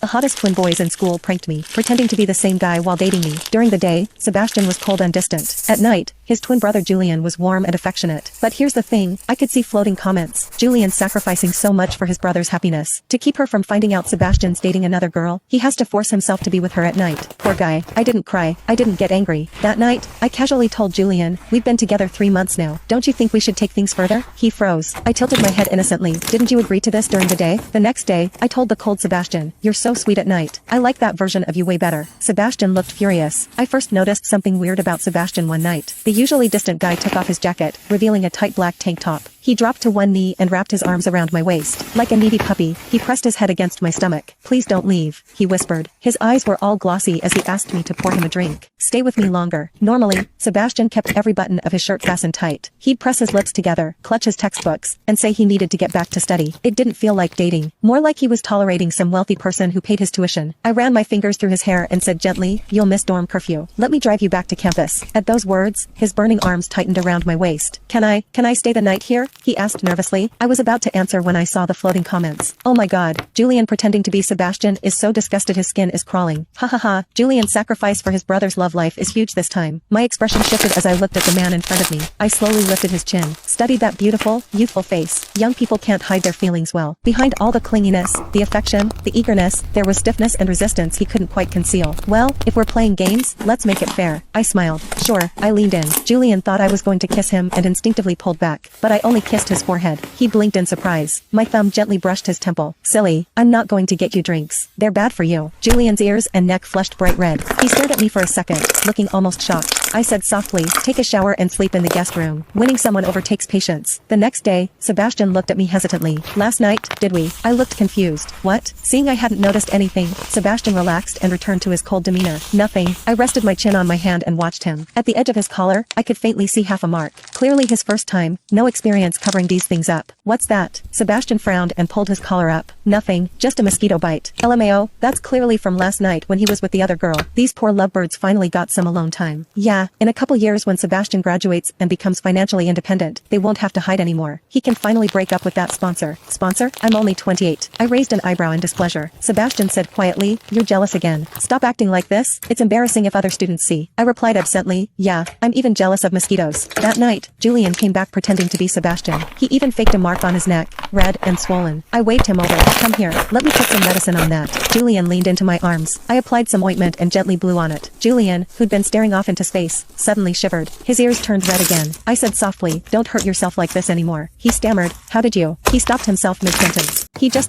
The hottest twin boys in school pranked me, pretending to be the same guy while dating me. During the day, Sebastian was cold and distant. At night, his twin brother Julian was warm and affectionate. But here's the thing, I could see floating comments. Julian sacrificing so much for his brother's happiness. To keep her from finding out Sebastian's dating another girl, he has to force himself to be with her at night. Poor guy. I didn't cry. I didn't get angry. That night, I casually told Julian, we've been together 3 months now. Don't you think we should take things further? He froze. I tilted my head innocently. Didn't you agree to this during the day? The next day, I told the cold Sebastian, you're so sweet at night. I like that version of you way better. Sebastian looked furious. I first noticed something weird about Sebastian one night. The usually distant guy took off his jacket, revealing a tight black tank top. He dropped to one knee and wrapped his arms around my waist. Like a needy puppy, he pressed his head against my stomach. Please don't leave, he whispered. His eyes were all glossy as he asked me to pour him a drink. Stay with me longer. Normally, Sebastian kept every button of his shirt fastened tight. He'd press his lips together, clutch his textbooks, and say he needed to get back to study. It didn't feel like dating. More like he was tolerating some wealthy person who paid his tuition. I ran my fingers through his hair and said gently, you'll miss dorm curfew. Let me drive you back to campus. At those words, his burning arms tightened around my waist. Can I stay the night here? He asked nervously. I was about to answer when I saw the floating comments. Oh my god, Julian pretending to be Sebastian is so disgusted his skin is crawling. Ha ha ha, Julian's sacrifice for his brother's love life is huge this time. My expression shifted as I looked at the man in front of me. I slowly lifted his chin, studied that beautiful, youthful face. Young people can't hide their feelings well. Behind all the clinginess, the affection, the eagerness, there was stiffness and resistance he couldn't quite conceal. Well, if we're playing games, let's make it fair. I smiled. Sure, I leaned in. Julian thought I was going to kiss him and instinctively pulled back, but I only kissed his forehead. He blinked in surprise. My thumb gently brushed his temple. Silly, I'm not going to get you drinks. They're bad for you. Julian's ears and neck flushed bright red. He stared at me for a second, looking almost shocked. I said softly, take a shower and sleep in the guest room. Winning someone over takes patience. The next day, Sebastian looked at me hesitantly. Last night, did we? I looked confused. What? Seeing I hadn't noticed anything, Sebastian relaxed and returned to his cold demeanor. Nothing. I rested my chin on my hand and watched him. At the edge of his collar, I could faintly see half a mark. Clearly his first time, no experience covering these things up. What's that? Sebastian frowned and pulled his collar up. Nothing, just a mosquito bite. LMAO, that's clearly from last night when he was with the other girl. These poor lovebirds finally got some alone time. Yeah, in a couple years when Sebastian graduates and becomes financially independent, they won't have to hide anymore. He can finally break up with that sponsor. Sponsor? I'm only 28. I raised an eyebrow in displeasure. Sebastian said quietly, you're jealous again. Stop acting like this. It's embarrassing if other students see. I replied absently, yeah, I'm even jealous of mosquitoes. That night, Julian came back pretending to be Sebastian. He even faked a mark on his neck, red and swollen. I waved him over. Come here, let me put some medicine on that. Julian leaned into my arms. I applied some ointment and gently blew on it. Julian, who'd been staring off into space, suddenly shivered. His ears turned red again. I said softly, don't hurt yourself like this anymore. He stammered, how did you? He stopped himself mid-sentence. He just